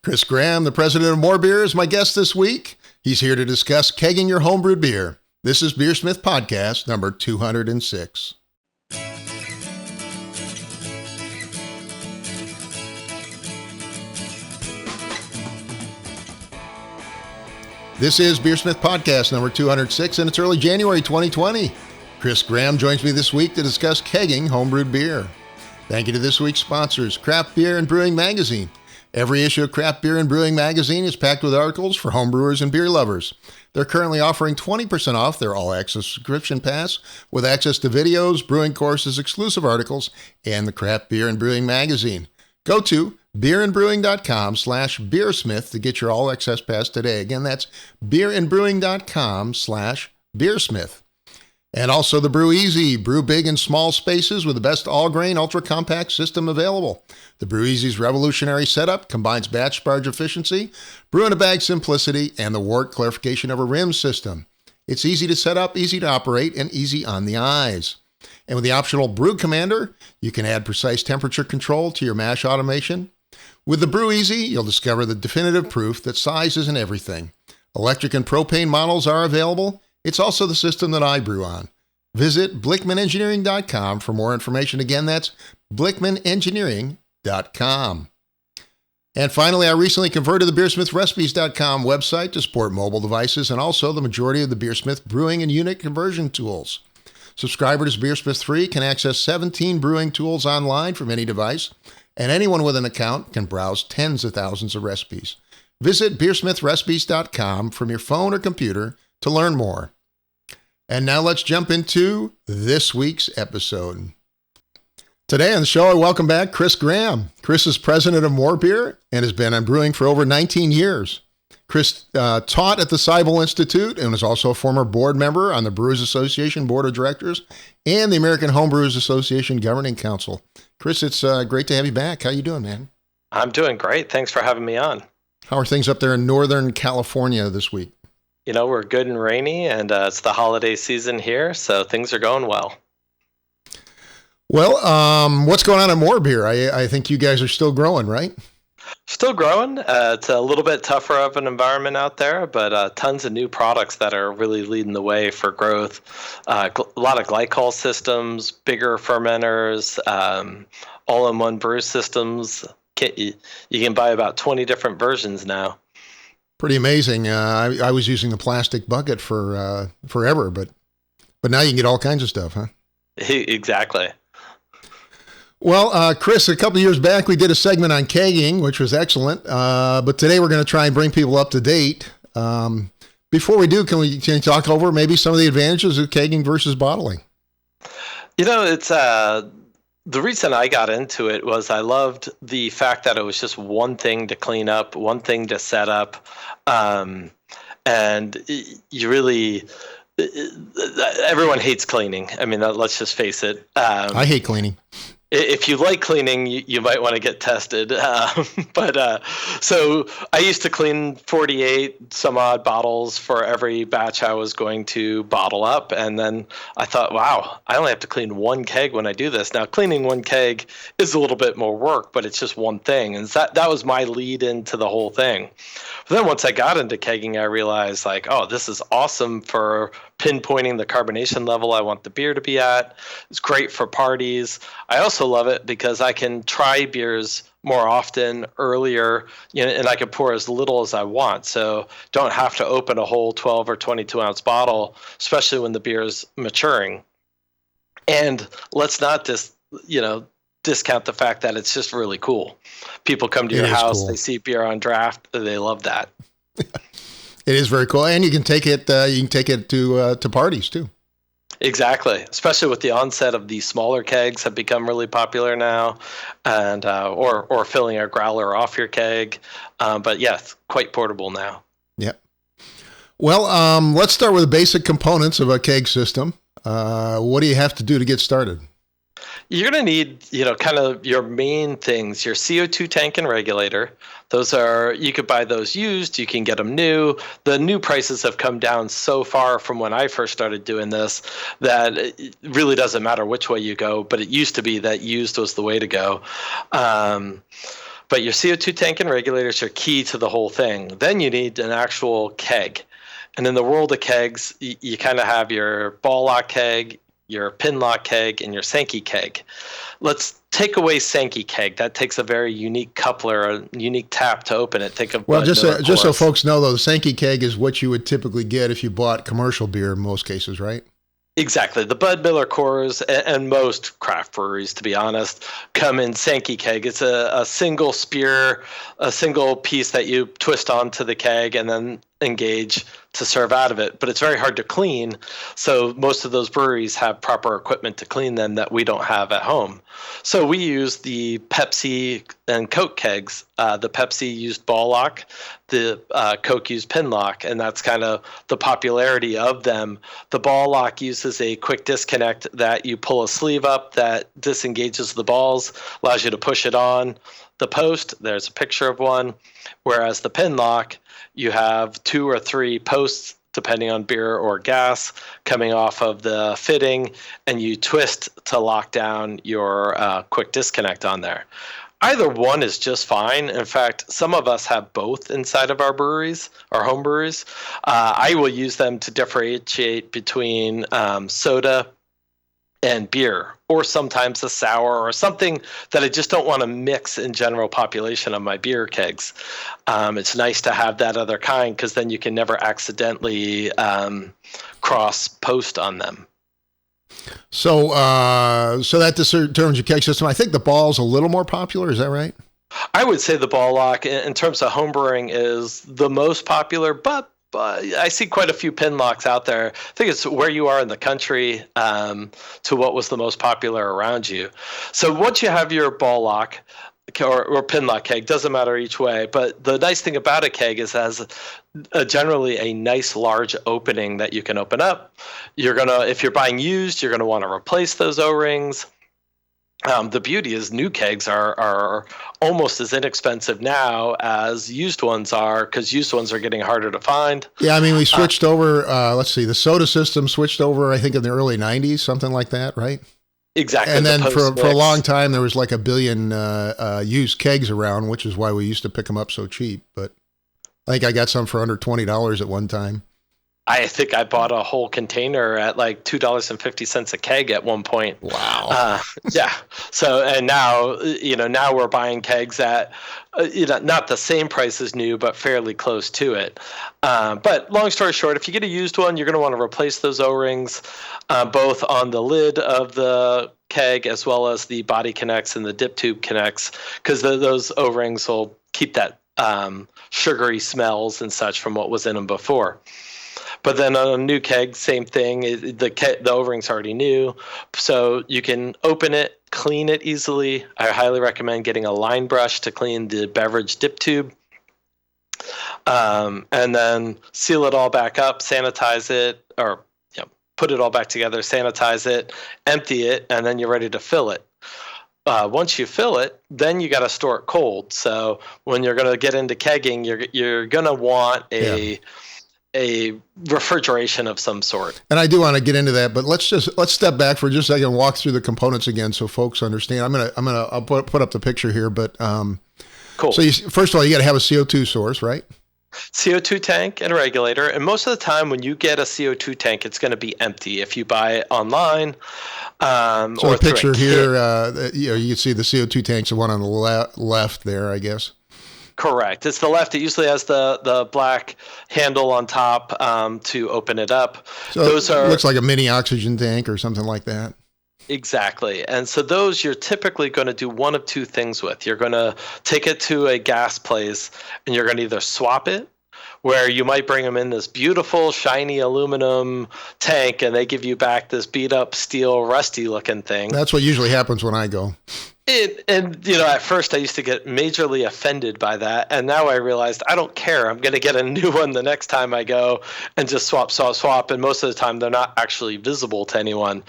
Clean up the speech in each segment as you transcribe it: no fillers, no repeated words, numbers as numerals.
Chris Graham, the president of More Beer, is my guest this week. He's here to discuss kegging your homebrewed beer. This is BeerSmith Podcast number 206. This is BeerSmith Podcast number 206, and it's early January 2020. Chris Graham joins me this week to discuss kegging homebrewed beer. Thank you to this week's sponsors, Craft Beer and Brewing Magazine. Every issue of Craft Beer and Brewing Magazine is packed with articles for homebrewers and beer lovers. They're currently offering 20% off their all-access subscription pass with access to videos, brewing courses, exclusive articles, and the Craft Beer and Brewing Magazine. Go to beerandbrewing.com/BeerSmith to get your all-access pass today. Again, that's beerandbrewing.com/BeerSmith. And also the Brew Easy. Brew big in small spaces with the best all-grain, ultra-compact system available. The Brew Easy's revolutionary setup combines batch barge efficiency, brew-in-a-bag simplicity, and the wort clarification of a rim system. It's easy to set up, easy to operate, and easy on the eyes. And with the optional Brew Commander, you can add precise temperature control to your mash automation. With the Brew Easy, you'll discover the definitive proof that size isn't everything. Electric and propane models are available. It's also the system that I brew on. Visit BlickmanEngineering.com for more information. Again, that's BlickmanEngineering.com. And finally, I recently converted the BeerSmithRecipes.com website to support mobile devices and also the majority of the BeerSmith brewing and unit conversion tools. Subscribers to BeerSmith 3 can access 17 brewing tools online from any device, and anyone with an account can browse tens of thousands of recipes. Visit BeerSmithRecipes.com from your phone or computer to learn more. And now let's jump into this week's episode. Today on the show, I welcome back Chris Graham. Chris is president of More Beer and has been on brewing for over 19 years. Chris taught at the Seibel Institute and was also a former board member on the Brewers Association Board of Directors and the American Homebrewers Association Governing Council. Chris, it's great to have you back. How you doing, man? I'm doing great. Thanks for having me on. How are things up there in Northern California this week? You know, we're good and rainy, and it's the holiday season here, so things are going well. Well, what's going on at More Beer? I think you guys are still growing, right? Still growing. It's a little bit tougher of an environment out there, but tons of new products that are really leading the way for growth. A lot of glycol systems, bigger fermenters, all-in-one brew systems. You can buy about 20 different versions now. Pretty amazing. I was using the plastic bucket for forever, but now you can get all kinds of stuff, huh? Exactly. Well, Chris, a couple of years back, we did a segment on kegging, which was excellent. But today we're going to try and bring people up to date. Before we do, can you talk over maybe some of the advantages of kegging versus bottling? You know, it's the reason I got into it was I loved the fact that it was just one thing to clean up, one thing to set up. And you really, everyone hates cleaning. I mean, let's just face it. I hate cleaning. If you like cleaning, you might want to get tested. So I used to clean 48 some odd bottles for every batch I was going to bottle up. And then I thought, wow, I only have to clean one keg when I do this. Now, cleaning one keg is a little bit more work, but it's just one thing. And that was my lead into the whole thing. But then once I got into kegging, I realized like, oh, this is awesome for pinpointing the carbonation level I want the beer to be at. It's great for parties. I also love it because I can try beers more often, earlier, and I can pour as little as I want. So don't have to open a whole 12 or 22 ounce bottle, especially when the beer is maturing. And let's not just, discount the fact that it's just really cool. People come to your house, cool. They see beer on draft, they love that. It is very cool, and you can take it. You can take it to parties too. Exactly, especially with the onset of these smaller kegs have become really popular now, and or filling a growler off your keg. But yes, quite portable now. Yeah. Well, let's start with the basic components of a keg system. What do you have to do to get started? You're going to need, kind of your main things, your CO2 tank and regulator. You could buy those used, you can get them new. The new prices have come down so far from when I first started doing this that it really doesn't matter which way you go, but it used to be that used was the way to go. But your CO2 tank and regulators are key to the whole thing. Then you need an actual keg. And in the world of kegs, you kind of have your ball lock keg, your pin lock keg, and your Sankey keg. Let's take away Sankey keg. That takes a very unique coupler, a unique tap to open it. Think of just so folks know, though, the Sankey keg is what you would typically get if you bought commercial beer in most cases, right? Exactly. The Bud Miller Coors and most craft breweries, to be honest, come in Sankey keg. It's a single spear, a single piece that you twist onto the keg and then engage to serve out of it. But it's very hard to clean. So most of those breweries have proper equipment to clean them that we don't have at home. So we use the Pepsi and Coke kegs. The Pepsi used ball lock, the Coke used pin lock, and that's kind of the popularity of them. The ball lock uses a quick disconnect that you pull a sleeve up that disengages the balls, allows you to push it on the post. There's a picture of one. Whereas the pin lock, you have 2 or 3 posts, depending on beer or gas, coming off of the fitting, and you twist to lock down your quick disconnect on there. Either one is just fine. In fact, some of us have both inside of our breweries, our home breweries. I will use them to differentiate between soda and beer, or sometimes a sour or something that I just don't want to mix in general population of my beer kegs. It's nice to have that other kind because then you can never accidentally cross post on them. So that determines your keg system. I think the ball's a little more popular. Is that right? I would say the ball lock in terms of homebrewing is the most popular, but I see quite a few pin locks out there. I think it's where you are in the country to what was the most popular around you. So once you have your ball lock or pin lock keg, doesn't matter each way. But the nice thing about a keg is it has generally a nice large opening that you can open up. If you're buying used, you're going to want to replace those O-rings. The beauty is new kegs are almost as inexpensive now as used ones are because used ones are getting harder to find. Yeah, I mean, we switched over, the soda system switched over, I think, in the early 90s, something like that, right? Exactly. And then for a long time, there was like 1 billion used kegs around, which is why we used to pick them up so cheap. But I think I got some for under $20 at one time. I think I bought a whole container at like $2.50 a keg at one point. Wow. Yeah. So, and now we're buying kegs at, not the same price as new, but fairly close to it. But long story short, if you get a used one, you're going to want to replace those O-rings, both on the lid of the keg as well as the body connects and the dip tube connects, because those O-rings will keep that sugary smells and such from what was in them before. But then on a new keg, same thing. The O-ring's already new, so you can open it, clean it easily. I highly recommend getting a line brush to clean the beverage dip tube, and then seal it all back up, sanitize it, or put it all back together, sanitize it, empty it, and then you're ready to fill it. Once you fill it, then you got to store it cold. So when you're going to get into kegging, you're going to want a refrigeration of some sort. And I do want to get into that, but let's step back for just a second and walk through the components again so folks understand. I'll put up the picture here, but cool. So first of all, you got to have a CO2 source, right? CO2 tank and a regulator. And most of the time when you get a CO2 tank, it's going to be empty if you buy it online. So the picture here, you can see the CO2 tank's the one on the left there, I guess. Correct. It's the left. It usually has the black handle on top to open it up. So it looks like a mini oxygen tank or something like that. Exactly. And so those you're typically going to do one of two things with. You're going to take it to a gas place and you're going to either swap it, where you might bring them in this beautiful, shiny aluminum tank and they give you back this beat up steel, rusty looking thing. That's what usually happens when I go. At first I used to get majorly offended by that. And now I realized I don't care. I'm going to get a new one the next time I go and just swap. And most of the time they're not actually visible to anyone,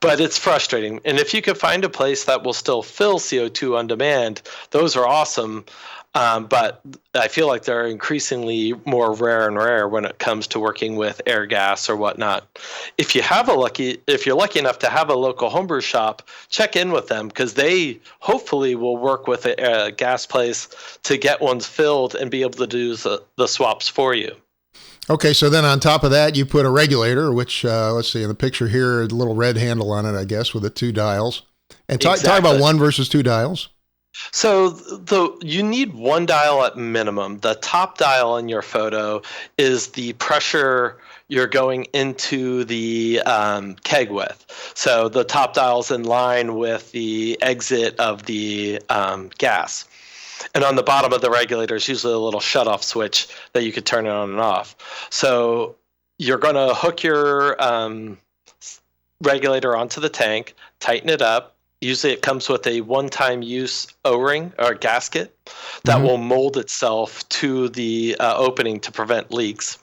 but it's frustrating. And if you can find a place that will still fill CO2 on demand, those are awesome. But I feel like they're increasingly more rare and rare when it comes to working with air gas or whatnot. If you're lucky enough to have a local homebrew shop, check in with them, because they hopefully will work with a gas place to get ones filled and be able to do the swaps for you. Okay, so then on top of that, you put a regulator, which, let's see, in the picture here, a little red handle on it, I guess, with the 2 dials. And talk about 1 versus 2 dials. So you need 1 dial at minimum. The top dial in your photo is the pressure you're going into the keg with. So the top dial's in line with the exit of the gas. And on the bottom of the regulator is usually a little shutoff switch that you could turn it on and off. So you're going to hook your regulator onto the tank, tighten it up. Usually it comes with a one-time use O-ring or gasket that will mold itself to the opening to prevent leaks.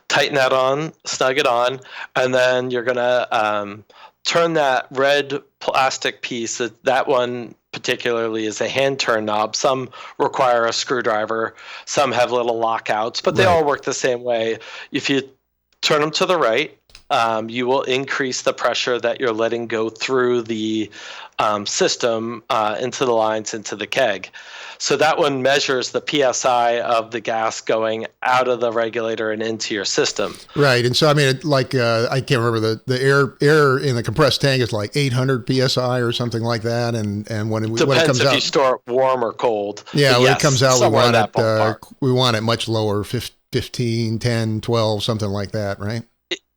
Tighten that on, snug it on, and then you're going to turn that red plastic piece. That one particularly is a hand turn knob. Some require a screwdriver. Some have little lockouts, but they all work the same way. If you turn them to the right, you will increase the pressure that you're letting go through the system into the lines, into the keg. So that one measures the PSI of the gas going out of the regulator and into your system. Right. And so, I mean, I can't remember the air in the compressed tank is like 800 PSI or something like that. And when it comes out. Depends if you store it warm or cold. Yeah, when it comes out, we want it much lower, 15, 10, 12, something like that, right?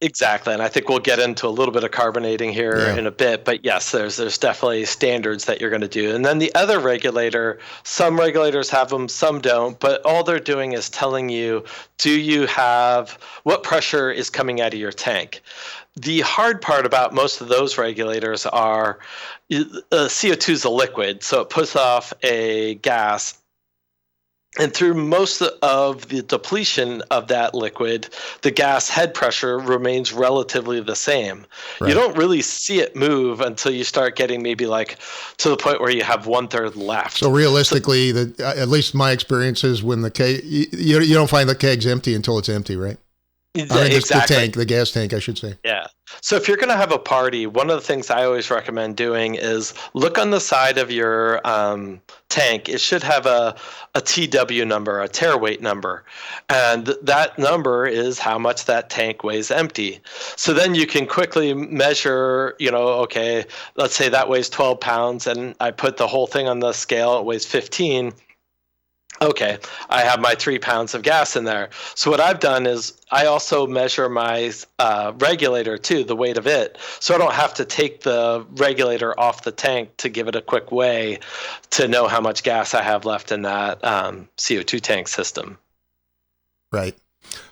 Exactly, and I think we'll get into a little bit of carbonating here in a bit, but yes, there's definitely standards that you're going to do. And then the other regulator, some regulators have them, some don't, but all they're doing is telling you, what pressure is coming out of your tank? The hard part about most of those regulators are CO2 is a liquid, so it puts off a gas. And through most of the depletion of that liquid, the gas head pressure remains relatively the same. Right. You don't really see it move until you start getting maybe like to the point where you have 1/3 left. So realistically, at least my experience is when the keg, you don't find the keg's empty until it's empty, right? Exactly. The gas tank, I should say. Yeah. So if you're going to have a party, one of the things I always recommend doing is look on the side of your tank. It should have a TW number, a tare weight number. And that number is how much that tank weighs empty. So then you can quickly measure, okay, let's say that weighs 12 pounds and I put the whole thing on the scale, it weighs 15. Okay, I have my 3 pounds of gas in there. So what I've done is I also measure my regulator too, the weight of it. So I don't have to take the regulator off the tank to give it a quick weigh to know how much gas I have left in that CO2 tank system. Right.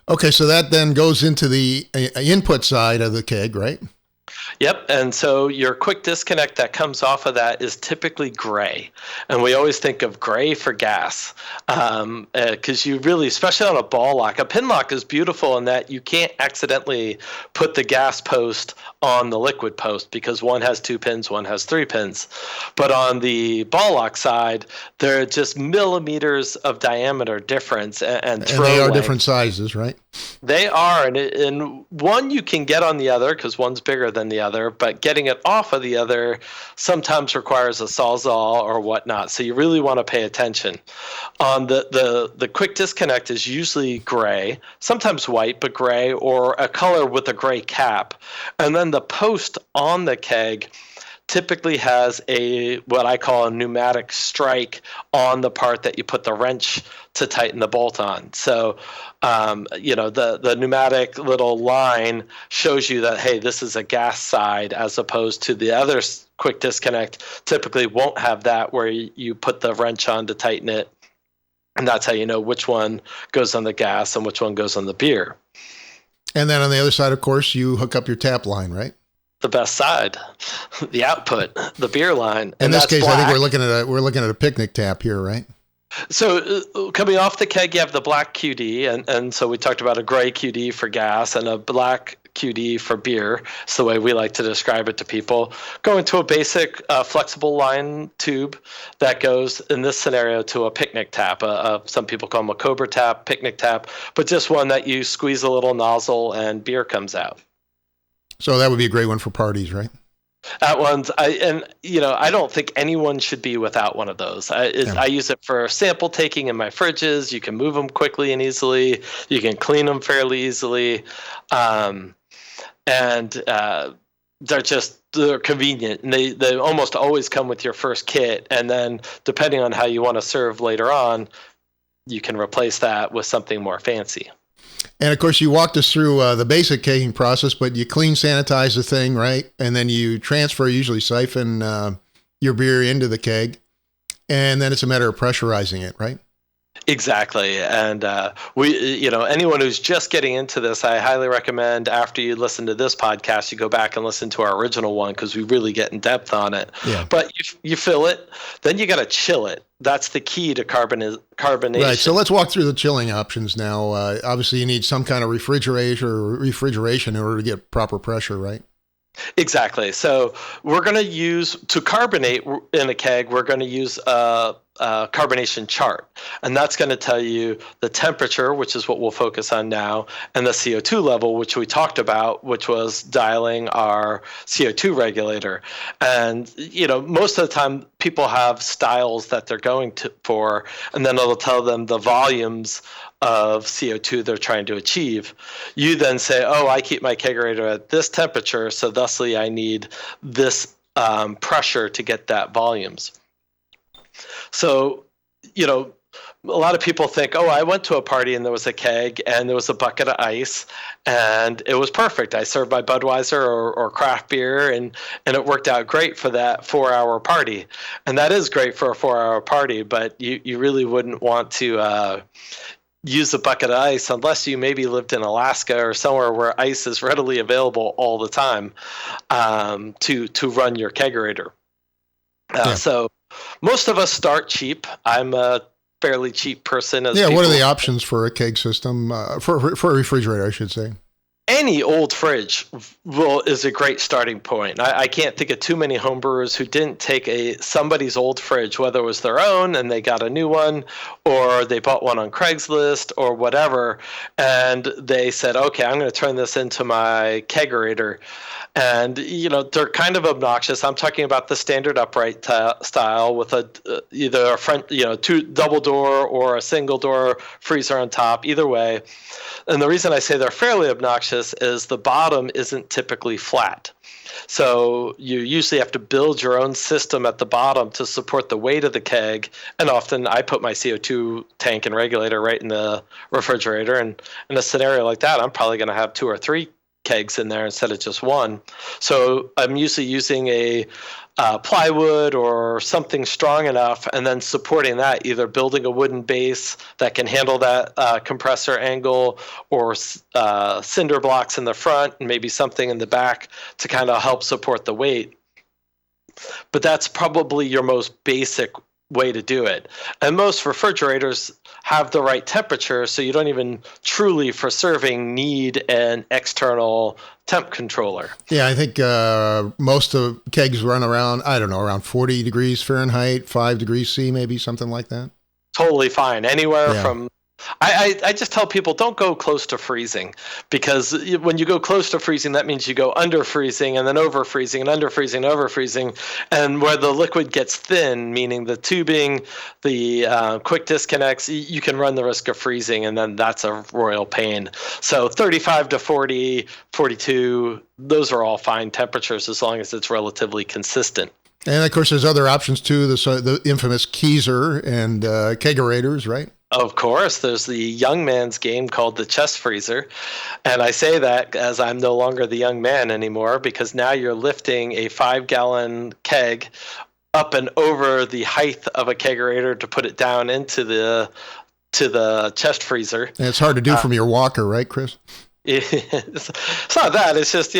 Okay, so that then goes into the input side of the keg, right? Yep, and so your quick disconnect that comes off of that is typically gray. And we always think of gray for gas because you really, especially on a ball lock, a pin lock is beautiful in that you can't accidentally put the gas post on the liquid post because one has 2 pins, one has 3 pins. But on the ball lock side, there are just millimeters of diameter difference and throw they are length. Different sizes, right? They are, and one you can get on the other because one's bigger than the other, but getting it off of the other sometimes requires a Sawzall or whatnot, so you really want to pay attention. On the quick disconnect is usually gray, sometimes white, but gray, or a color with a gray cap. And then the post on the keg typically has what I call a pneumatic strike on the part that you put the wrench to tighten the bolt on. So, the pneumatic little line shows you that, hey, this is a gas side, as opposed to the other quick disconnect typically won't have that, where you put the wrench on to tighten it. And that's how you know which one goes on the gas and which one goes on the beer. And then on the other side, of course, you hook up your tap line, right? The best side, the output, the beer line. In this case, black. I think we're looking at a picnic tap here, right? So coming off the keg, you have the black QD, and so we talked about a gray QD for gas and a black QD for beer. It's the way we like to describe it to people. Go into a basic flexible line tube that goes, in this scenario, to a picnic tap. Some people call them a Cobra tap, picnic tap, but just one that you squeeze a little nozzle and beer comes out. So that would be a great one for parties, right? That one's, I don't think anyone should be without one of those. I use it for sample taking in my fridges. You can move them quickly and easily. You can clean them fairly easily. And they're convenient. And they almost always come with your first kit. And then depending on how you want to serve later on, you can replace that with something more fancy. And of course, you walked us through the basic kegging process, but you clean, sanitize the thing, right? And then you transfer, usually siphon your beer into the keg. And then it's a matter of pressurizing it, right? Exactly. And anyone who's just getting into this, I highly recommend after you listen to this podcast, you go back and listen to our original one because we really get in depth on it. Yeah. But you fill it, then you got to chill it. That's the key to carbonation. Right. So let's walk through the chilling options now. Obviously, you need some kind of refrigeration in order to get proper pressure, right? Exactly. So we're going to use, to carbonate in a keg, we're going to use a carbonation chart. And that's going to tell you the temperature, which is what we'll focus on now, and the CO2 level, which we talked about, which was dialing our CO2 regulator. And, most of the time people have styles that they're going for, and then it'll tell them the volumes of CO2 they're trying to achieve. You then say, I keep my kegerator at this temperature, so thusly I need this pressure to get that volumes. So, a lot of people think, I went to a party and there was a keg and there was a bucket of ice and it was perfect. I served my Budweiser or craft beer and it worked out great for that 4-hour party. And that is great for a 4-hour party, but you really wouldn't want to use a bucket of ice unless you maybe lived in Alaska or somewhere where ice is readily available all the time to run your kegerator. So most of us start cheap. I'm a fairly cheap person. What are the options for a keg system, for a refrigerator, I should say? Any old fridge is a great starting point. I can't think of too many homebrewers who didn't take somebody's old fridge, whether it was their own and they got a new one, or they bought one on Craigslist or whatever, and they said, okay, I'm going to turn this into my kegerator. And, they're kind of obnoxious. I'm talking about the standard upright style with either a front, two double door or a single door freezer on top, either way. And the reason I say they're fairly obnoxious is the bottom isn't typically flat. So you usually have to build your own system at the bottom to support the weight of the keg. And often I put my CO2 tank and regulator right in the refrigerator. And in a scenario like that, I'm probably going to have 2 or 3 kegs in there instead of just one. So I'm usually using a plywood or something strong enough and then supporting that, either building a wooden base that can handle that compressor angle or cinder blocks in the front and maybe something in the back to kind of help support the weight. But that's probably your most basic way to do it. And most refrigerators have the right temperature, so you don't even truly, for serving, need an external temp controller. Yeah, I think most of kegs run around 40 degrees Fahrenheit, 5 degrees C, maybe something like that. Totally fine. Anywhere from... I just tell people don't go close to freezing, because when you go close to freezing, that means you go under freezing and then over freezing and under freezing and over freezing. And where the liquid gets thin, meaning the tubing, the quick disconnects, you can run the risk of freezing, and then that's a royal pain. So 35 to 40, 42, those are all fine temperatures as long as it's relatively consistent. And of course, there's other options too, the infamous Keyser and kegerators, right? Of course, there's the young man's game called the chest freezer. And I say that as I'm no longer the young man anymore, because now you're lifting a 5-gallon keg up and over the height of a kegerator to put it down into the chest freezer. And it's hard to do from your walker, right, Chris? It's not that. It's just,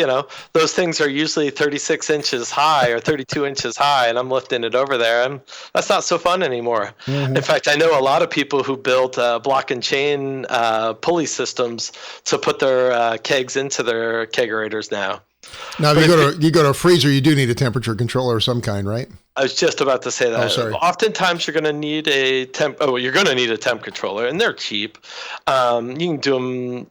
those things are usually 36 inches high or 32 inches high, and I'm lifting it over there, and that's not so fun anymore. Mm-hmm. In fact, I know a lot of people who built block and chain pulley systems to put their kegs into their kegerators now. Now, if you go to a freezer, you do need a temperature controller of some kind, right? I was just about to say that. Oh, sorry. Oftentimes, you're going to need a temp. Oh, you're going to need a temp controller, and they're cheap. You can do them,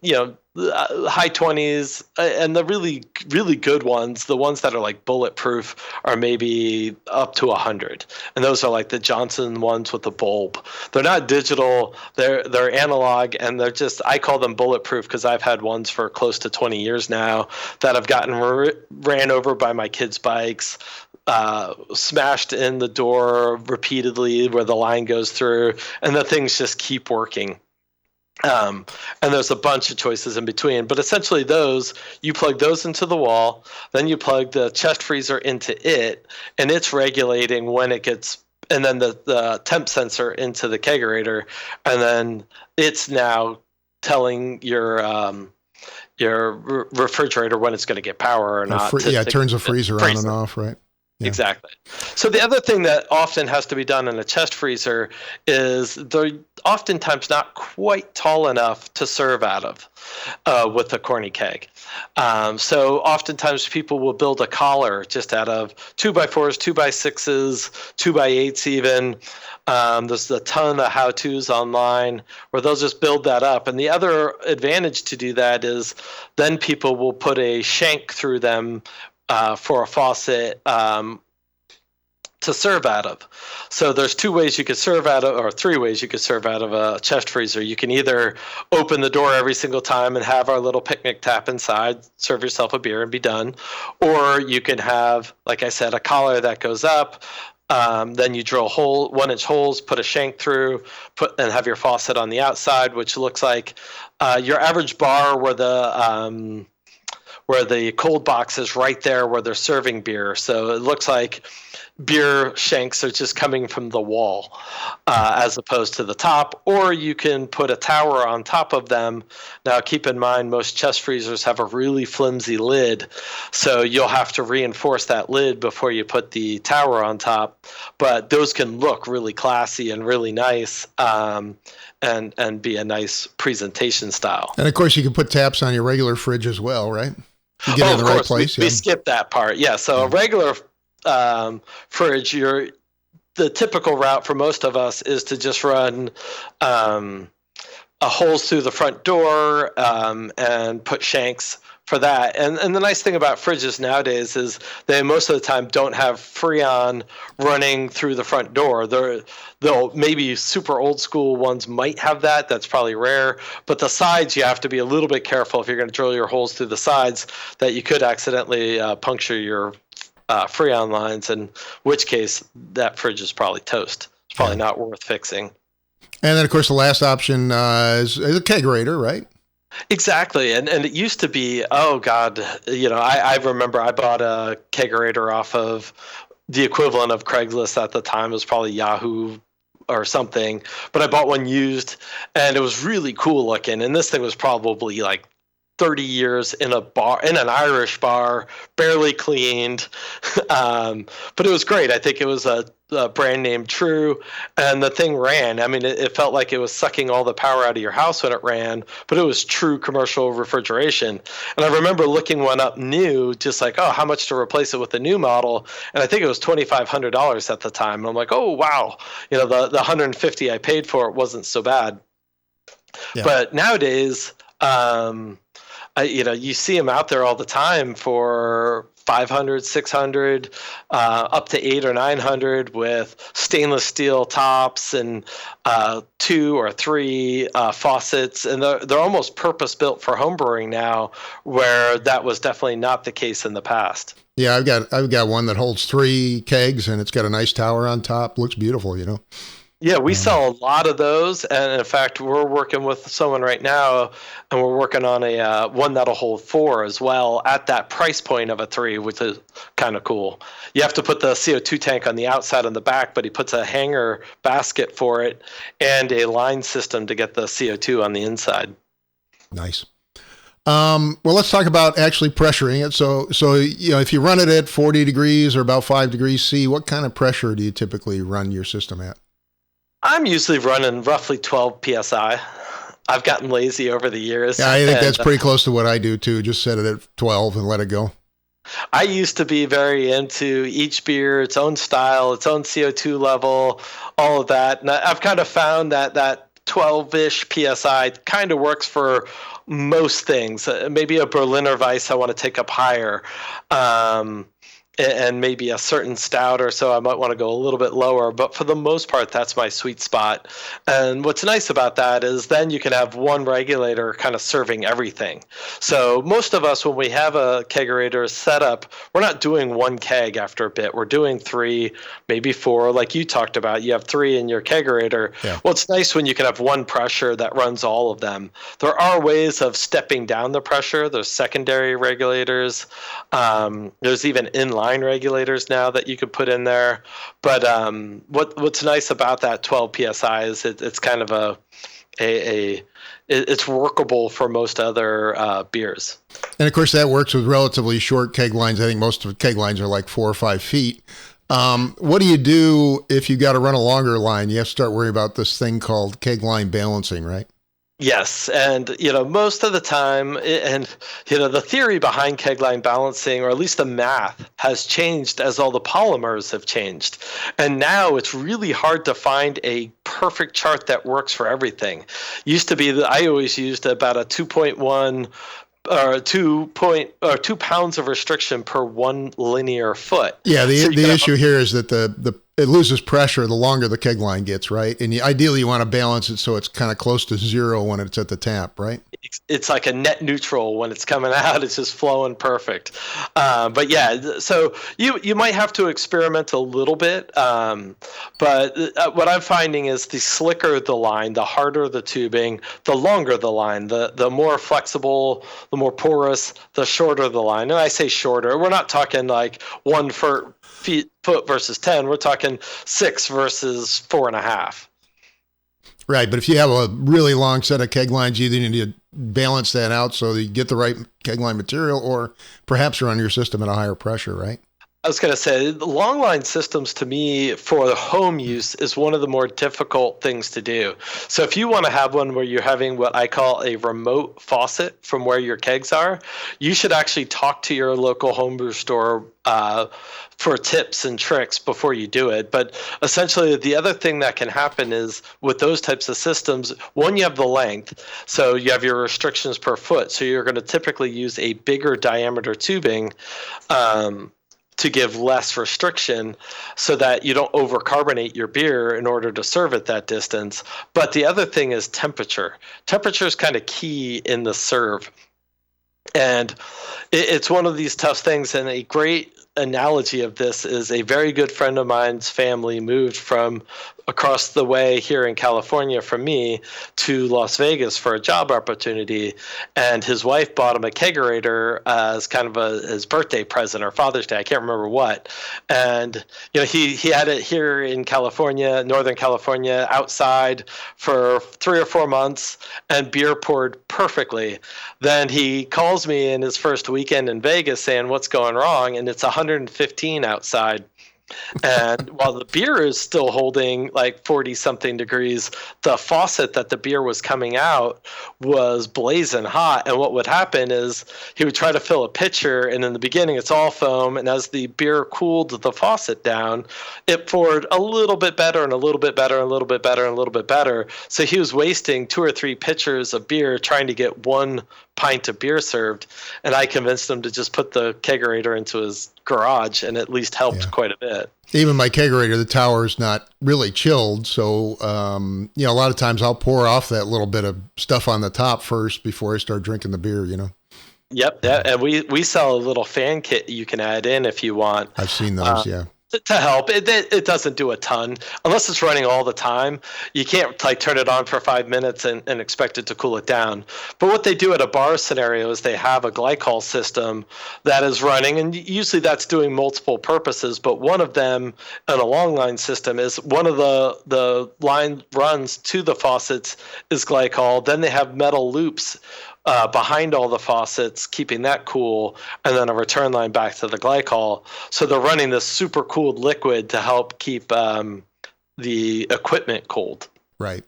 high 20s, and the really, really good ones, the ones that are like bulletproof, are maybe up to 100. And those are like the Johnson ones with the bulb. They're not digital. They're analog, and they're just, I call them bulletproof because I've had ones for close to 20 years now that have gotten ran over by my kids' bikes. Smashed in the door repeatedly where the line goes through, and the things just keep working. And there's a bunch of choices in between, but essentially you plug those into the wall, then you plug the chest freezer into it, and it's regulating when it gets, and then the temp sensor into the kegerator, and then it's now telling your refrigerator when it's going to get power or not. It turns the freezer on and off, right? Yeah. Exactly. So the other thing that often has to be done in a chest freezer is they're oftentimes not quite tall enough to serve out of with a corny keg. So oftentimes people will build a collar just out of 2x4s, 2x6s, 2x8s even. There's a ton of how-tos online where they'll just build that up. And the other advantage to do that is then people will put a shank through them for a faucet to serve out of. So there's 2 ways you could serve out of, or 3 ways you could serve out of a chest freezer. You can either open the door every single time and have our little picnic tap inside, serve yourself a beer and be done. Or you can have, like I said, a collar that goes up. Then you drill 1-inch holes, put a shank through, and have your faucet on the outside, which looks like your average bar where the cold box is right there where they're serving beer. So it looks like beer shanks are just coming from the wall as opposed to the top. Or you can put a tower on top of them. Now, keep in mind, most chest freezers have a really flimsy lid, so you'll have to reinforce that lid before you put the tower on top. But those can look really classy and really nice. And be a nice presentation style. And of course, you can put taps on your regular fridge as well, right? You get it in the right place. We skipped that part. Yeah. So a regular fridge, the typical route for most of us is to just run holes through the front door and put shanks for that. And the nice thing about fridges nowadays is they most of the time don't have Freon running through the front door. They'll maybe super old school ones might have that. That's probably rare. But the sides, you have to be a little bit careful if you're going to drill your holes through the sides that you could accidentally puncture your Freon lines, in which case that fridge is probably toast. It's probably not worth fixing. And then, of course, the last option is a kegerator, right? Exactly. And it used to be, oh God, I remember I bought a kegerator off of the equivalent of Craigslist at the time. It was probably Yahoo or something, but I bought one used and it was really cool looking. And this thing was probably like 30 years in an Irish bar, barely cleaned. But it was great. I think it was a brand name True, and the thing ran. I mean, it felt like it was sucking all the power out of your house when it ran, but it was true commercial refrigeration. And I remember looking one up new, just like, oh, how much to replace it with the new model? And I think it was $2,500 at the time. And I'm like, oh, wow. The $150 I paid for it wasn't so bad. Yeah. But nowadays, you see them out there all the time for $500, $600, up to $800 or $900 with stainless steel tops and 2 or 3 faucets, and they're almost purpose built for homebrewing now, where that was definitely not the case in the past. Yeah, I've got one that holds 3 kegs and it's got a nice tower on top. Looks beautiful, Yeah, we sell a lot of those, and in fact, we're working with someone right now, and we're working on a one that'll hold 4 as well at that price point of a 3, which is kind of cool. You have to put the CO2 tank on the outside and the back, but he puts a hanger basket for it and a line system to get the CO2 on the inside. Nice. Well, let's talk about actually pressuring it. So if you run it at 40 degrees or about 5 degrees C, what kind of pressure do you typically run your system at? I'm usually running roughly 12 psi. I've gotten lazy over the years. Yeah, I think that's pretty close to what I do too. Just set it at 12 and let it go. I used to be very into each beer, its own style, its own CO2 level, all of that. And I've kind of found that 12-ish psi kind of works for most things. Maybe a Berliner Weiss I want to take up higher. And maybe a certain stout or so I might want to go a little bit lower. But for the most part, that's my sweet spot. And what's nice about that is then you can have one regulator kind of serving everything. So most of us, when we have a kegerator set up, we're not doing one keg after a bit. We're doing 3, maybe 4, like you talked about. You have 3 in your kegerator. Yeah. Well, it's nice when you can have one pressure that runs all of them. There are ways of stepping down the pressure. There's secondary regulators. There's even inline regulators now that you could put in there. But what's nice about that 12 psi is it's kind of it's workable for most other beers. And of course that works with relatively short keg lines. I think most of the keg lines are like 4 or 5 feet. What do you do if you got to run a longer line? You have to start worrying about this thing called keg line balancing, right? Yes, and most of the time, and the theory behind keg line balancing, or at least the math, has changed as all the polymers have changed. And now it's really hard to find a perfect chart that works for everything. Used to be that I always used about a 2.1 or 2 pounds of restriction per 1 linear foot. Yeah, the issue here is that it loses pressure the longer the keg line gets, right? And ideally you want to balance it so it's kind of close to 0 when it's at the tap, right? It's like a net neutral when it's coming out. It's just flowing perfect. But yeah, so you might have to experiment a little bit. But what I'm finding is the slicker the line, the harder the tubing, the longer the line, the more flexible, the more porous, the shorter the line. And I say shorter, we're not talking like 1 foot versus 10. We're talking 6 versus 4.5. Right, but if you have a really long set of keg lines, you either need to balance that out so that you get the right keg line material, or perhaps run your system at a higher pressure, right? I was going to say, the long line systems to me for the home use is one of the more difficult things to do. So if you want to have one where you're having what I call a remote faucet from where your kegs are, you should actually talk to your local homebrew store for tips and tricks before you do it. But essentially, the other thing that can happen is with those types of systems, one, you have the length. So you have your restrictions per foot. So you're going to typically use a bigger diameter tubing to give less restriction so that you don't overcarbonate your beer in order to serve at that distance. But the other thing is temperature. Temperature is kind of key in the serve. And it's one of these tough things. And a great analogy of this is a very good friend of mine's family moved from across the way here in California from me to Las Vegas for a job opportunity, and his wife bought him a kegerator as kind of his birthday present or Father's Day, I can't remember what. And he had it here in California, Northern California, outside for 3 or 4 months, and beer poured perfectly. Then he calls me in his first weekend in Vegas saying, "What's going wrong?" And it's 115 outside. And while the beer is still holding like 40 something degrees, the faucet that the beer was coming out was blazing hot. And what would happen is he would try to fill a pitcher, and in the beginning it's all foam, and as the beer cooled the faucet down, it poured a little bit better and a little bit better and a little bit better and a little bit better. So he was wasting 2 or 3 pitchers of beer trying to get 1 pint of beer served, and I convinced him to just put the kegerator into his garage, and at least helped quite a bit. Even my kegerator, the tower is not really chilled, so a lot of times I'll pour off that little bit of stuff on the top first before I start drinking the beer. Yep, and we sell a little fan kit you can add in if you want. I've seen those, yeah. To help. It doesn't do a ton unless it's running all the time. You can't like turn it on for 5 minutes and expect it to cool it down. But what they do at a bar scenario is they have a glycol system that is running, and usually that's doing multiple purposes. But one of them in a long line system is one of the line runs to the faucets is glycol. Then they have metal loops behind all the faucets, keeping that cool, and then a return line back to the glycol. So they're running this super cooled liquid to help keep the equipment cold. Right.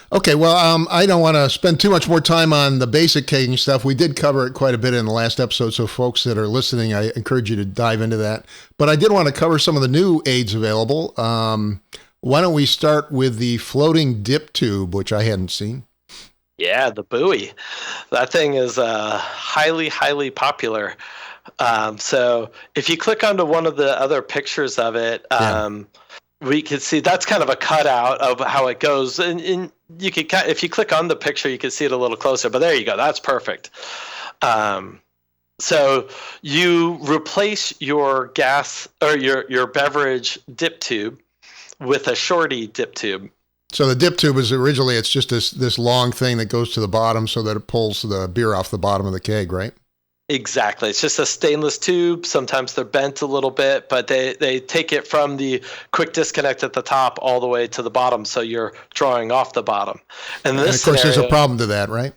Okay, well, I don't want to spend too much more time on the basic kegging stuff. We did cover it quite a bit in the last episode, so folks that are listening, I encourage you to dive into that. But I did want to cover some of the new aids available. Why don't we start with the floating dip tube, which I hadn't seen? Yeah, the buoy. That thing is highly, highly popular. So if you click onto one of the other pictures of it, we can see that's kind of a cutout of how it goes. And you could, if you click on the picture, you can see it a little closer. But there you go. That's perfect. So you replace your gas or your beverage dip tube with a shorty dip tube. So the dip tube is originally, it's just this long thing that goes to the bottom so that it pulls the beer off the bottom of the keg, right? Exactly. It's just a stainless tube. Sometimes they're bent a little bit, but they take it from the quick disconnect at the top all the way to the bottom, so you're drawing off the bottom. And this, of course, there's a problem to that, right?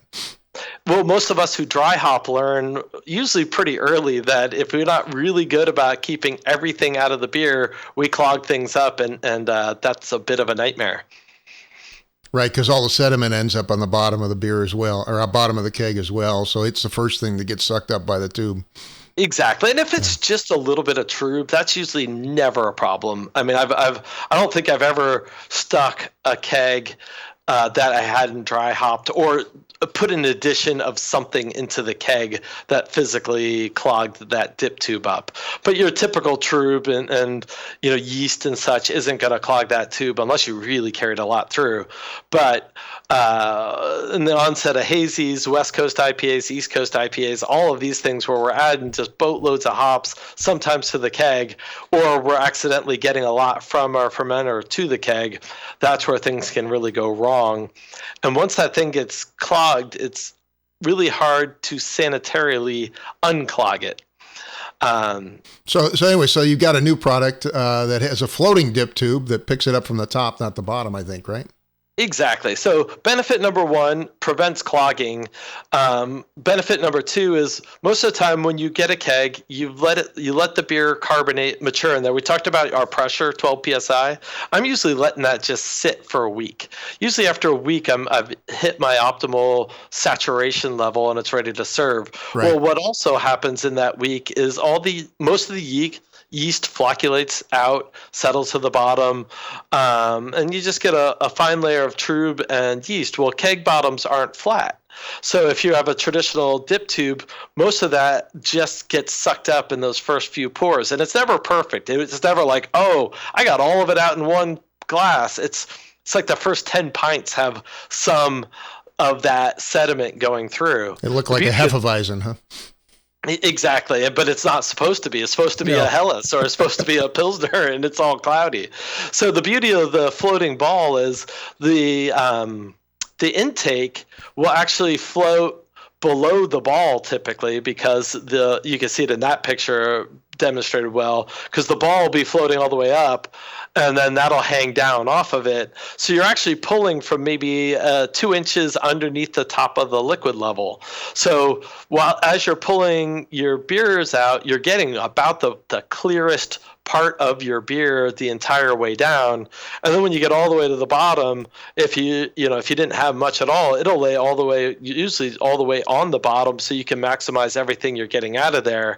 Well, most of us who dry hop learn usually pretty early that if we're not really good about keeping everything out of the beer, we clog things up, and that's a bit of a nightmare. Right, because all the sediment ends up on the bottom of the beer as well, or bottom of the keg as well. So it's the first thing that gets sucked up by the tube. Exactly, and if it's just a little bit of trube, that's usually never a problem. I mean, I don't think I've ever stuck a keg that I hadn't dry hopped or put an addition of something into the keg that physically clogged that dip tube up. But your typical trube and yeast and such isn't going to clog that tube unless you really carried a lot through. But in the onset of hazies, West Coast IPAs, East Coast IPAs, all of these things where we're adding just boatloads of hops, sometimes to the keg, or we're accidentally getting a lot from our fermenter to the keg, that's where things can really go wrong. And once that thing gets clogged, it's really hard to sanitarily unclog it. So anyway, so you've got a new product that has a floating dip tube that picks it up from the top, not the bottom, I think, right? Exactly. So benefit number one, prevents clogging. Benefit number two is most of the time when you get a keg, you let the beer carbonate, mature in there. We talked about our pressure, 12 psi. I'm usually letting that just sit for a week. Usually after a week, I've hit my optimal saturation level and it's ready to serve. Right. Well, what also happens in that week is most of the yeast flocculates out, settles to the bottom, and you just get a fine layer of trube and yeast. Well, keg bottoms aren't flat. So if you have a traditional dip tube, most of that just gets sucked up in those first few pours. And it's never perfect. It's never like, oh, I got all of it out in one glass. It's like the first 10 pints have some of that sediment going through. It looked like a Hefeweizen, huh? Exactly, but it's not supposed to be. It's supposed to be a Helles, or it's supposed to be a Pilsner, and it's all cloudy. So the beauty of the floating ball is the intake will actually float below the ball typically, because you can see it in that picture demonstrated well, because the ball will be floating all the way up, and then that'll hang down off of it. So you're actually pulling from maybe 2 inches underneath the top of the liquid level. So as you're pulling your beers out, you're getting about the clearest part of your beer the entire way down. And then when you get all the way to the bottom, if you didn't have much at all, it'll lay usually all the way on the bottom, so you can maximize everything you're getting out of there.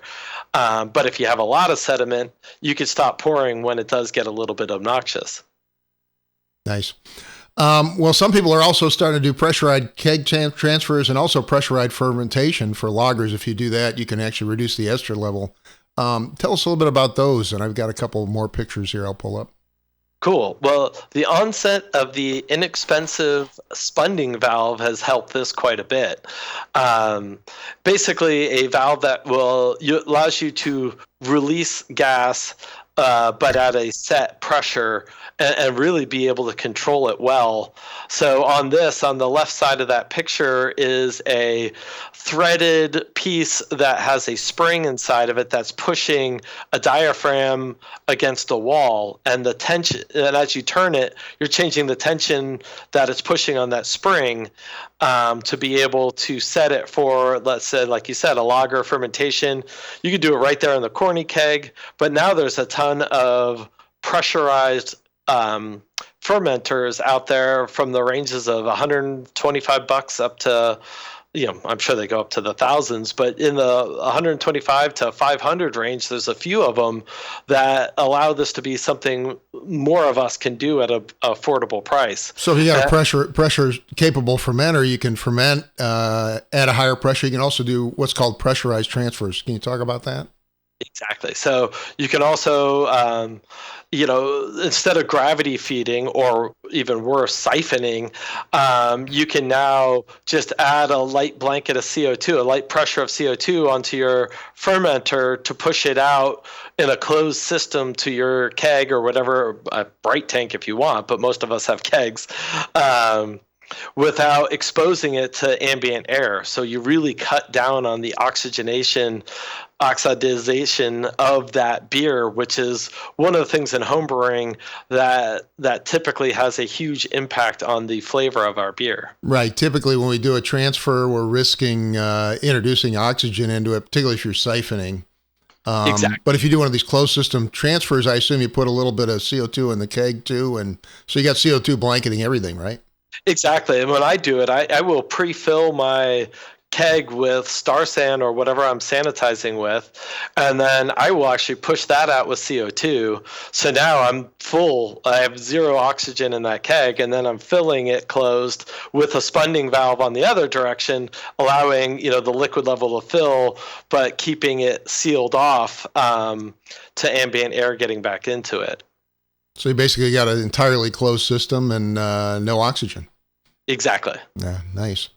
But if you have a lot of sediment, you can stop pouring when it does get a little bit obnoxious. Nice. Well, some people are also starting to do pressurized keg transfers and also pressurized fermentation for lagers. If you do that, you can actually reduce the ester level. Tell us a little bit about those, and I've got a couple more pictures here I'll pull up. Cool. Well, the onset of the inexpensive spunding valve has helped this quite a bit. Basically, a valve that allows you to release gas but at a set pressure, and really be able to control it well. So on the left side of that picture is a threaded piece that has a spring inside of it that's pushing a diaphragm against the wall, and the tension, and as you turn it, you're changing the tension that it's pushing on that spring, to be able to set it for, let's say, like you said, a lager fermentation. You could do it right there in the corny keg, but now there's a ton of pressurized fermenters out there from the ranges of $125 up to, I'm sure they go up to the thousands, but in the 125 to 500 range, there's a few of them that allow this to be something more of us can do at an affordable price. So if you got a pressure capable fermenter, you can ferment at a higher pressure. You can also do what's called pressurized transfers. Can you talk about that? Exactly. So you can also, instead of gravity feeding, or even worse, siphoning, you can now just add a light blanket of CO2, a light pressure of CO2 onto your fermenter to push it out in a closed system to your keg or whatever, a bright tank if you want, but most of us have kegs. Without exposing it to ambient air. So you really cut down on the oxidization of that beer, which is one of the things in homebrewing that typically has a huge impact on the flavor of our beer. Right. Typically when we do a transfer, we're risking introducing oxygen into it, particularly if you're siphoning. Exactly. But if you do one of these closed system transfers, I assume you put a little bit of CO2 in the keg too. And so you got CO2 blanketing everything, right? Exactly. And when I do it, I will pre-fill my keg with Star San or whatever I'm sanitizing with, and then I will actually push that out with CO2. So now I'm full. I have zero oxygen in that keg, and then I'm filling it closed with a spunding valve on the other direction, allowing the liquid level to fill, but keeping it sealed off to ambient air getting back into it. So you basically got an entirely closed system and no oxygen. Exactly. Yeah, nice.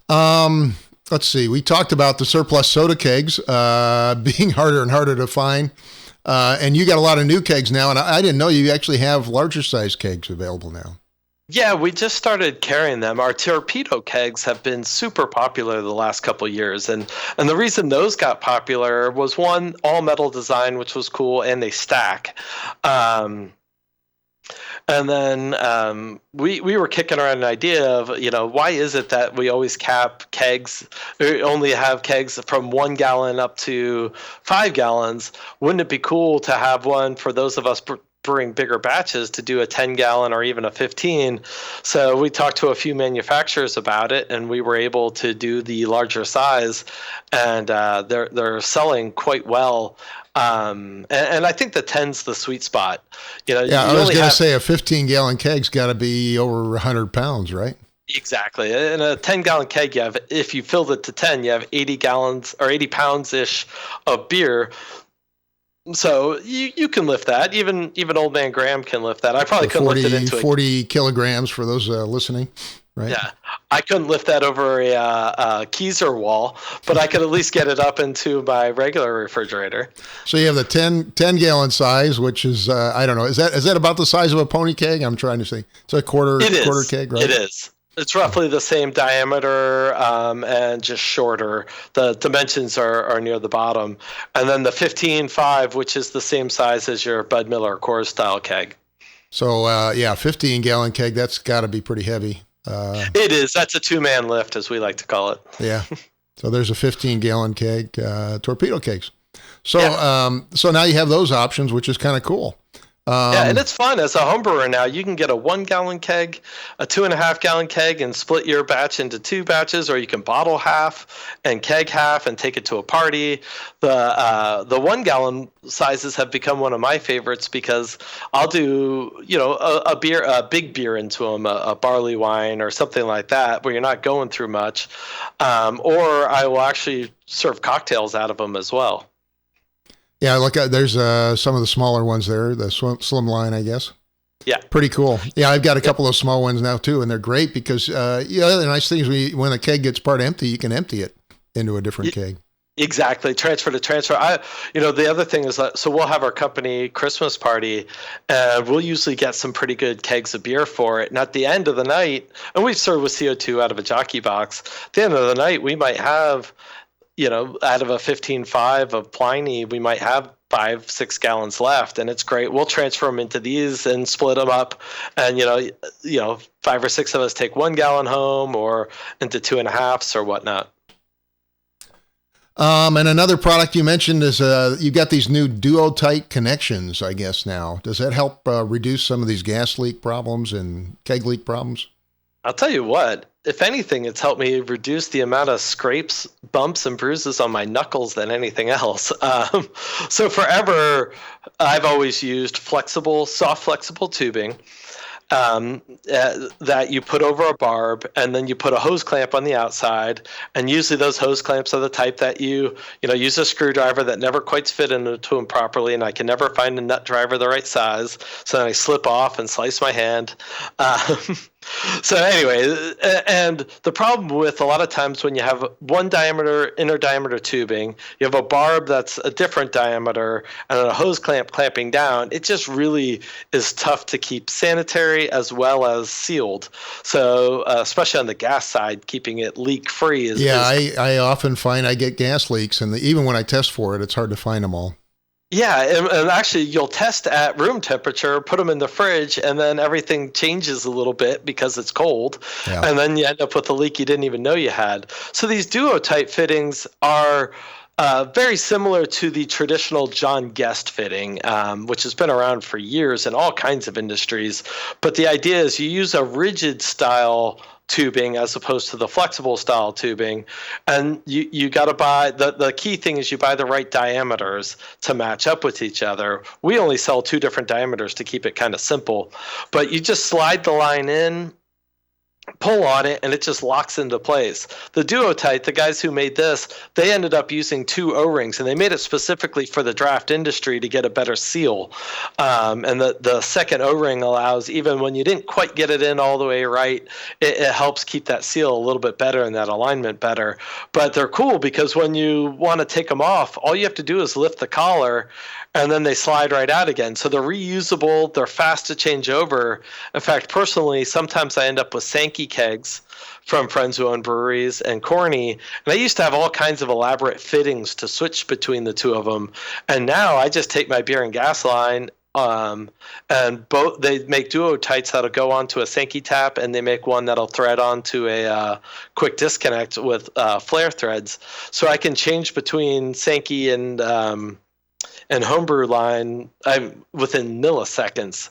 Let's see. We talked about the surplus soda kegs being harder and harder to find. And you got a lot of new kegs now, and I didn't know you actually have larger size kegs available now. Yeah, we just started carrying them. Our torpedo kegs have been super popular the last couple of years. And the reason those got popular was, one, all metal design, which was cool, and they stack. And then we were kicking around an idea of, why is it that we always cap kegs, or only have kegs from 1 gallon up to 5 gallons? Wouldn't it be cool to have one for those of us brewing bigger batches to do a 10 gallon or even a 15? So we talked to a few manufacturers about it, and we were able to do the larger size, and they're selling quite well. And I think the 10's the sweet spot. I was going to say a 15-gallon keg's got to be over 100 pounds, right? Exactly. In a 10-gallon keg, if you filled it to 10, you have 80 gallons or 80 pounds-ish of beer. So you can lift that. Even Old Man Graham can lift that. I probably couldn't lift it into 40 kilograms for those listening, right? Yeah. I couldn't lift that over a Keyser wall, but I could at least get it up into my regular refrigerator. So you have the 10-gallon size, which is, I don't know, is that about the size of a pony keg? I'm trying to see. It's a quarter keg, right? It is. It's roughly the same diameter and just shorter. The dimensions are near the bottom. And then the 15.5, which is the same size as your Bud Miller Coors style keg. So, 15-gallon keg, that's got to be pretty heavy. It is. That's a two-man lift, as we like to call it. Yeah. So there's a 15-gallon keg, torpedo kegs. So, so now you have those options, which is kind of cool. And it's fun as a homebrewer now. You can get a 1-gallon keg, a 2.5-gallon keg, and split your batch into 2 batches, or you can bottle half and keg half and take it to a party. The 1-gallon sizes have become one of my favorites because I'll do a big beer into them, a barley wine or something like that, where you're not going through much, or I will actually serve cocktails out of them as well. Yeah, look, there's some of the smaller ones there, the slim line, I guess. Yeah. Pretty cool. Yeah, I've got a couple of small ones now, too, and they're great because, the nice thing is when the keg gets part empty, you can empty it into a different keg. Exactly. Transfer to transfer. The other thing is that, so we'll have our company Christmas party and we'll usually get some pretty good kegs of beer for it. And at the end of the night, and we serve with CO2 out of a jockey box. At the end of the night, we might have, out of a 15.5 of Pliny, we might have 5-6 gallons left, and it's great. We'll transfer them into these and split them up, and 5 or 6 of us take 1 gallon home or into 2.5s or whatnot. And another product you mentioned is you got these new DuoTight connections, I guess now. Does that help reduce some of these gas leak problems and keg leak problems? I'll tell you what, if anything, it's helped me reduce the amount of scrapes, bumps, and bruises on my knuckles than anything else. So forever, I've always used soft flexible tubing that you put over a barb, and then you put a hose clamp on the outside. And usually those hose clamps are the type that you use a screwdriver that never quite fit into them properly, and I can never find a nut driver the right size. So then I slip off and slice my hand. So anyway, and the problem with a lot of times when you have inner diameter tubing, you have a barb that's a different diameter and a hose clamp clamping down, it just really is tough to keep sanitary as well as sealed. So especially on the gas side, keeping it leak free is... Yeah, I often find I get gas leaks, and even when I test for it, it's hard to find them all. Yeah, and actually you'll test at room temperature, put them in the fridge, and then everything changes a little bit because it's cold. Yeah. And then you end up with a leak you didn't even know you had. So these DuoTight fittings are very similar to the traditional John Guest fitting, which has been around for years in all kinds of industries. But the idea is you use a rigid style tubing as opposed to the flexible style tubing, and you got to buy the key thing is you buy the right diameters to match up with each other. We only sell 2 different diameters to keep it kind of simple, but you just slide the line in, pull on it, and it just locks into place. The DuoTight, the guys who made this, they ended up using 2 O-rings, and they made it specifically for the draft industry to get a better seal. And the second O-ring allows, even when you didn't quite get it in all the way right, it helps keep that seal a little bit better and that alignment better. But they're cool because when you want to take them off, all you have to do is lift the collar, and then they slide right out again. So they're reusable. They're fast to change over. In fact, personally, sometimes I end up with Sankey kegs from friends who own breweries and Corny. And I used to have all kinds of elaborate fittings to switch between the 2 of them. And now I just take my beer and gas line, and both they make DuoTights that'll go onto a Sankey tap, and they make one that'll thread onto a quick disconnect with flare threads. So I can change between Sankey and Homebrew line within milliseconds.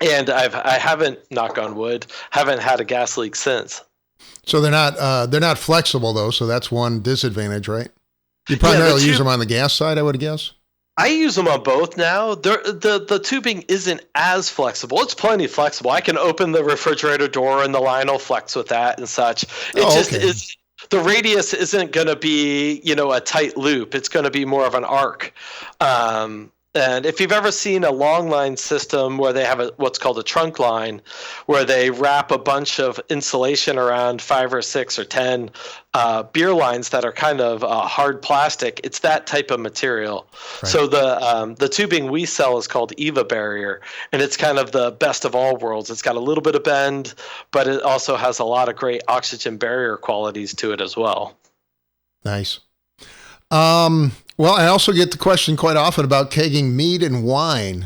And I haven't, knock on wood, haven't had a gas leak since. So they're not flexible though, so that's one disadvantage, right? You primarily use them on the gas side, I would guess. I use them on both now. The tubing isn't as flexible. It's plenty flexible. I can open the refrigerator door and the line will flex with that and such. It is. The radius isn't going to be, a tight loop. It's going to be more of an arc. And if you've ever seen a long line system where they have what's called a trunk line, where they wrap a bunch of insulation around 5 or 6 or 10 beer lines that are kind of hard plastic, it's that type of material. Right. So the tubing we sell is called Eva Barrier, and it's kind of the best of all worlds. It's got a little bit of bend, but it also has a lot of great oxygen barrier qualities to it as well. Nice. Well, I also get the question quite often about kegging mead and wine,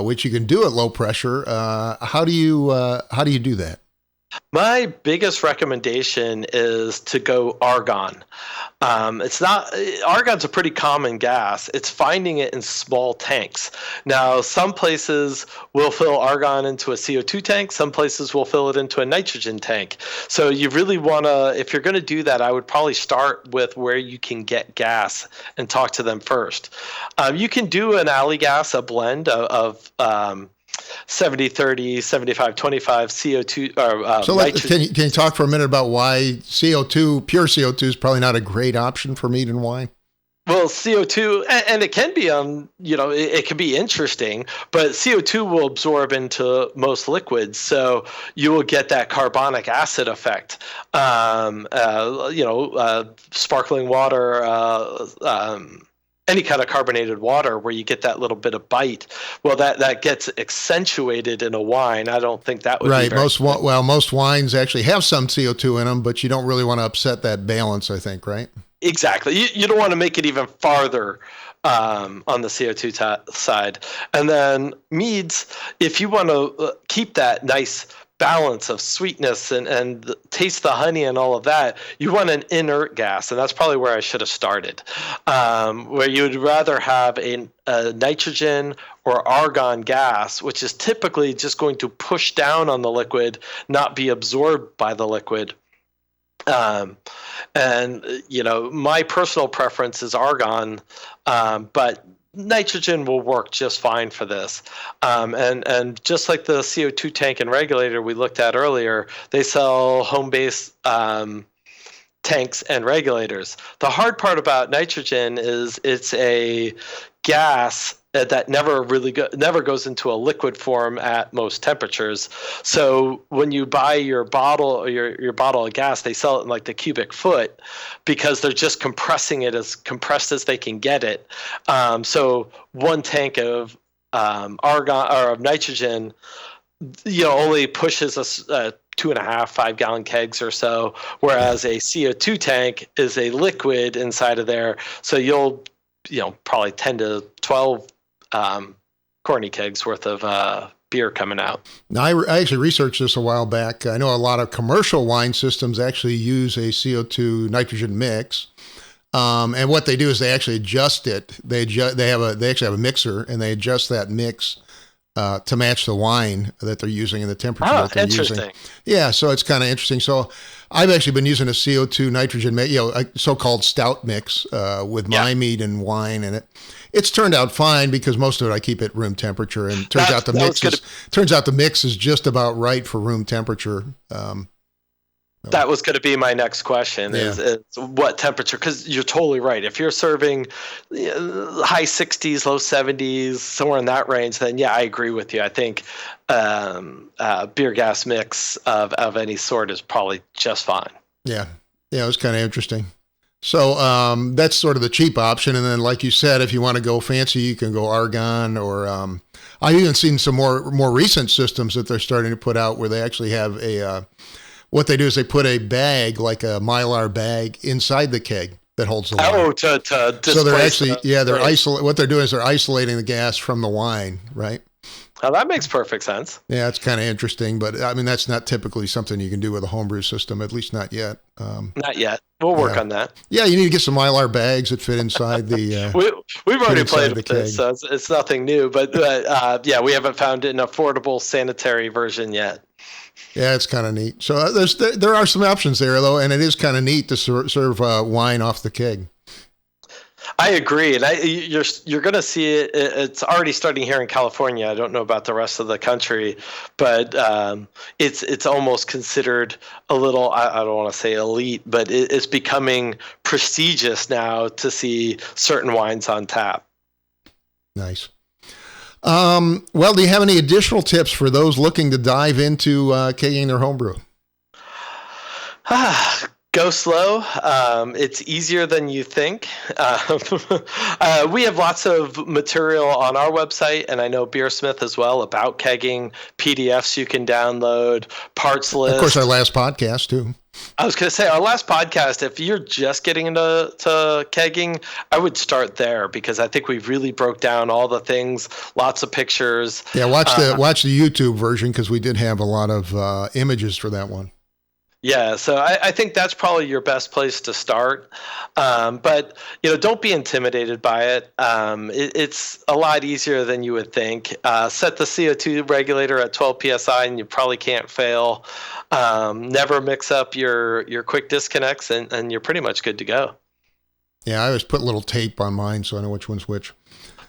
which you can do at low pressure. How do you do that? My biggest recommendation is to go argon. Argon's a pretty common gas. It's finding it in small tanks. Now, some places will fill argon into a CO2 tank. Some places will fill it into a nitrogen tank. So you really want to, if you're going to do that, I would probably start with where you can get gas and talk to them first. You can do an alley gas, a blend of 70-30, 75-25 CO2. So can you talk for a minute about why pure CO2 is probably not a great option for mead and wine? Well, CO2, and it can be, it can be interesting, but CO2 will absorb into most liquids, so you will get that carbonic acid effect. Sparkling water, any kind of carbonated water where you get that little bit of bite. Well, that gets accentuated in a wine. I don't think that would be very good. Most wines actually have some CO2 in them, but you don't really want to upset that balance, I think, right? Exactly. You don't want to make it even farther on the CO2 side. And then meads, if you want to keep that nice balance of sweetness and taste the honey and all of that, you want an inert gas. And that's probably where I should have started, where you would rather have a nitrogen or argon gas, which is typically just going to push down on the liquid, not be absorbed by the liquid. My personal preference is argon, but nitrogen will work just fine for this. And just like the CO2 tank and regulator we looked at earlier, they sell home-based tanks and regulators. The hard part about nitrogen is it's a gas that never goes into a liquid form at most temperatures. So when you buy your bottle your bottle of gas, they sell it in like the cubic foot because they're just compressing it as compressed as they can get it. So one tank of argon or of nitrogen, only pushes us 2.5, 5 gallon kegs or so, whereas a CO2 tank is a liquid inside of there. So you'll probably 10 to 12 corny kegs worth of beer coming out. Now, I actually researched this a while back. I know a lot of commercial wine systems actually use a CO2 nitrogen mix. And what they do is they actually adjust it. They actually have a mixer, and they adjust that mix to match the wine that they're using and the temperature that they're using. Yeah, so it's kind of interesting. So I've actually been using a CO2 nitrogen, a so-called stout mix with my mead and wine, and it's turned out fine because most of it I keep at room temperature, and turns out the mix is just about right for room temperature. That was going to be my next question is what temperature, because you're totally right. If you're serving high 60s, low 70s, somewhere in that range, then I agree with you. I think beer gas mix of any sort is probably just fine. Yeah, it was kind of interesting. So that's sort of the cheap option. And then, like you said, if you want to go fancy, you can go argon or I've even seen some more recent systems that they're starting to put out where they actually have what they do is they put a bag, like a Mylar bag, inside the keg that holds the wine. Oh, to so they're actually, what they're doing is they're isolating the gas from the wine, right? Oh, that makes perfect sense. Yeah, it's kind of interesting, but I mean, that's not typically something you can do with a homebrew system, at least not yet. Not yet. We'll work on that. Yeah, you need to get some Mylar bags that fit inside the We've already played with this, so it's nothing new, but we haven't found an affordable sanitary version yet. Yeah, it's kind of neat. So there are some options there, though, and it is kind of neat to serve wine off the keg. I agree, and you're going to see it. It's already starting here in California. I don't know about the rest of the country, but it's almost considered a little. I don't want to say elite, but it's becoming prestigious now to see certain wines on tap. Nice. Well, do you have any additional tips for those looking to dive into kegging their homebrew? Go slow. It's easier than you think. We have lots of material on our website, and I know BeerSmith as well, about kegging, PDFs you can download, parts list. Of course, our last podcast, too. I was going to say, our last podcast, if you're just getting into kegging, I would start there because I think we really broke down all the things, lots of pictures. Yeah, watch the YouTube version because we did have a lot of images for that one. Yeah, so I think that's probably your best place to start. But, don't be intimidated by it. It's a lot easier than you would think. Set the CO2 regulator at 12 PSI and you probably can't fail. Never mix up your quick disconnects and you're pretty much good to go. Yeah, I always put a little tape on mine so I know which one's which.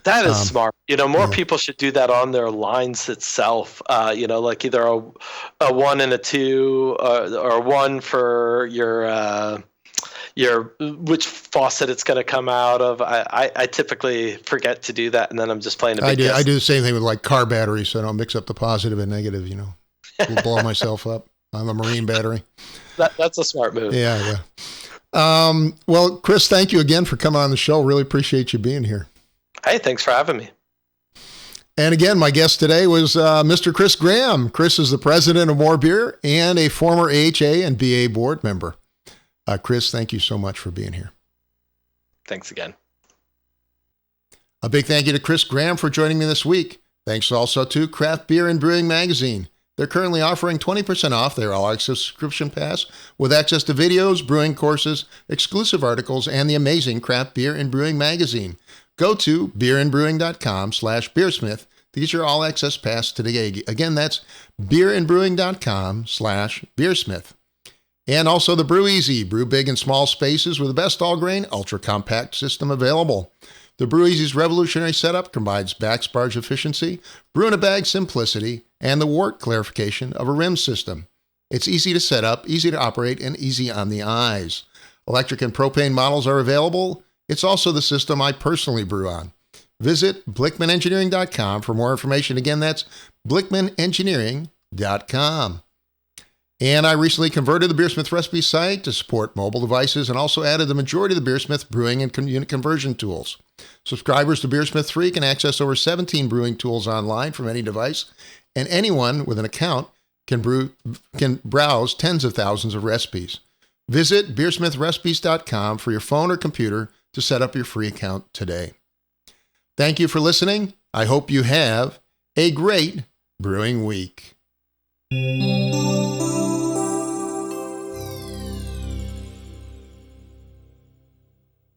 That is smart. More people should do that on their lines itself. Like either a 1 and a 2 or 1 for your which faucet it's going to come out of. I typically forget to do that, and then I'm just playing a big I do the same thing with like car batteries, so I don't mix up the positive and negative, We'll blow myself up. I'm a marine battery. That's a smart move. Yeah. Well, Chris, thank you again for coming on the show. Really appreciate you being here. Hey, thanks for having me. And again, my guest today was Mr. Chris Graham. Chris is the president of More Beer and a former AHA and BA board member. Chris, thank you so much for being here. Thanks again. A big thank you to Chris Graham for joining me this week. Thanks also to Craft Beer and Brewing Magazine. They're currently offering 20% off their all-access subscription pass with access to videos, brewing courses, exclusive articles, and the amazing Craft Beer and Brewing Magazine. Go to beerandbrewing.com/BeerSmith to get your all-access pass today. Again, that's beerandbrewing.com/BeerSmith. And also the Brew Easy. Brew big in small spaces with the best all-grain, ultra-compact system available. The Brew Easy's revolutionary setup combines backsparge efficiency, brew-in-a-bag simplicity, and the wart clarification of a rim system. It's easy to set up, easy to operate, and easy on the eyes. Electric and propane models are available. It's also the system I personally brew on. Visit BlickmanEngineering.com for more information. Again, that's BlickmanEngineering.com. And I recently converted the BeerSmith recipe site to support mobile devices and also added the majority of the BeerSmith brewing and unit conversion tools. Subscribers to BeerSmith 3 can access over 17 brewing tools online from any device, and anyone with an account can browse tens of thousands of recipes. Visit BeerSmithRecipes.com for your phone or computer to set up your free account today. Thank you for listening. I hope you have a great brewing week.